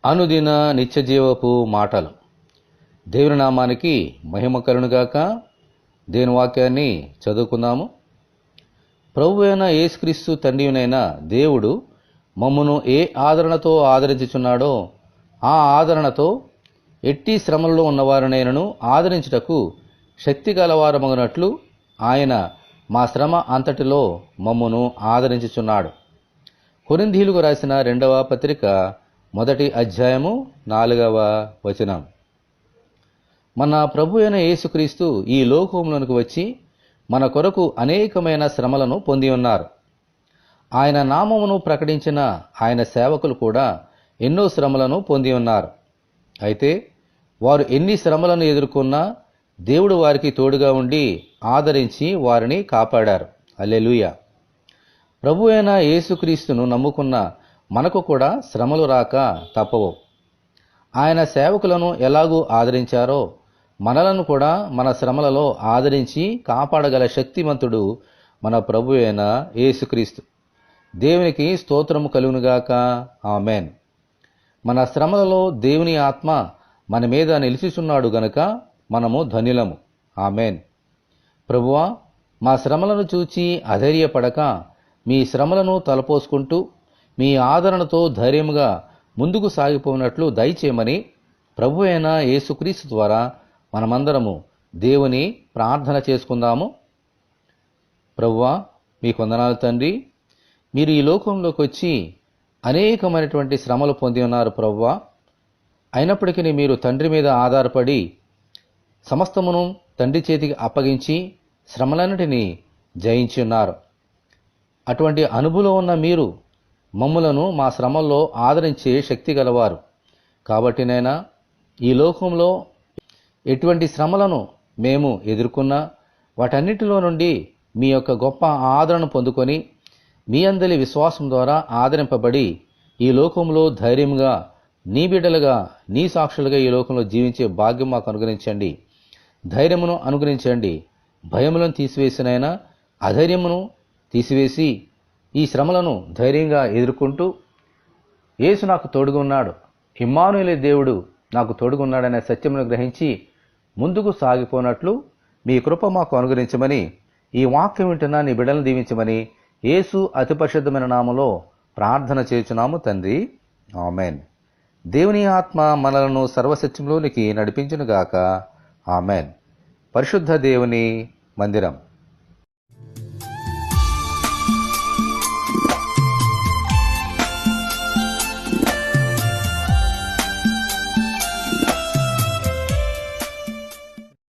అనుదిన నిత్యజీవపు మాటలు. దేవుని నామానికి మహిమ కలుగునుగాక. దేవుని వాక్యాన్ని చదువుకుందాము. ప్రభువు అయిన యేసుక్రీస్తు తండ్రినైన దేవుడు మమ్మును ఏ ఆదరణతో ఆదరించుచున్నాడో ఆ ఆదరణతో ఎట్టి శ్రమలలో ఉన్నవారినైనను ఆదరించుటకు శక్తి గలవారమగునట్లు ఆయన మా శ్రమ అంతటిలో మమ్మును ఆదరించుచున్నాడు. కొరింథీయులకు రాసిన 2వ పత్రిక 1వ అధ్యాయము 4వ వచనం. మన ప్రభు అయిన యేసుక్రీస్తు ఈ లోకంలోనికి వచ్చి మన కొరకు అనేకమైన శ్రమలను పొంది ఉన్నారు. ఆయన నామమును ప్రకటించిన ఆయన సేవకులు కూడా ఎన్నో శ్రమలను పొంది ఉన్నారు. అయితే వారు ఎన్ని శ్రమలను ఎదుర్కొన్నా దేవుడు వారికి తోడుగా ఉండి ఆదరించి వారిని కాపాడారు. హల్లెలూయా. ప్రభు అయిన యేసుక్రీస్తును నమ్ముకున్న మనకు కూడా శ్రమలు రాక తప్పవు. ఆయన సేవకులను ఎలాగూ ఆదరించారో మనలను కూడా మన శ్రమలలో ఆదరించి కాపాడగల శక్తిమంతుడు మన ప్రభు అయిన యేసుక్రీస్తు. దేవునికి స్తోత్రము కలుగునుగాక. ఆమేన్. మన శ్రమలలో దేవుని ఆత్మ మన మీద నిలిచిచున్నాడు గనుక మనము ధన్యులము. ఆమేన్. ప్రభువా, మా శ్రమలను చూచి అధైర్యపడక మీ శ్రమలను తలపోసుకుంటూ మీ ఆదరణతో ధైర్యముగా ముందుకు సాగిపోయినట్లు దయచేయమని ప్రభు అయిన యేసుక్రీస్తు ద్వారా మనమందరము దేవుని ప్రార్థన చేసుకుందాము. ప్రభువా, మీకు వందనాలు తండ్రి. మీరు ఈ లోకంలోకి వచ్చి అనేకమైనటువంటి శ్రమలు పొంది ఉన్నారు ప్రభువా. అయినప్పటికీ మీరు తండ్రి మీద ఆధారపడి సమస్తమును తండ్రి చేతికి అప్పగించి శ్రమలన్నిటినీ జయించి ఉన్నారు. అటువంటి అనుభవం ఉన్న మీరు మమ్ములను మా శ్రమల్లో ఆదరించే శక్తి గలవారు. కాబట్టి నైనా ఈ లోకంలో ఎటువంటి శ్రమలను మేము ఎదుర్కొన్నా వాటన్నిటిలో నుండి మీ యొక్క గొప్ప ఆదరణ పొందుకొని మీ అందరి విశ్వాసం ద్వారా ఆదరింపబడి ఈ లోకంలో ధైర్యంగా నీ బిడ్డలుగా నీ సాక్షులుగా ఈ లోకంలో జీవించే భాగ్యం మాకు అనుగ్రహించండి. ధైర్యమును అనుగ్రహించండి. భయములను తీసివేసినైనా అధైర్యమును తీసివేసి ఈ శ్రమలను ధైర్యంగా ఎదుర్కొంటూ యేసు నాకు తోడుగా ఉన్నాడు, ఇమ్మానుయేలు దేవుడు నాకు తోడుగా ఉన్నాడనే సత్యమును గ్రహించి ముందుకు సాగిపోనట్లు మీ కృప మాకు అనుగ్రహించమని, ఈ వాక్యం వింటున్న నీ బిడ్డలను దీవించమని యేసు అతి పరిశుద్ధమైన నామములో ప్రార్థన చేయుచున్నాము తండ్రి. ఆమెన్. దేవుని ఆత్మ మనలను సర్వసత్యంలోనికి నడిపించునుగాక. ఆమెన్. పరిశుద్ధ దేవుని మందిరం.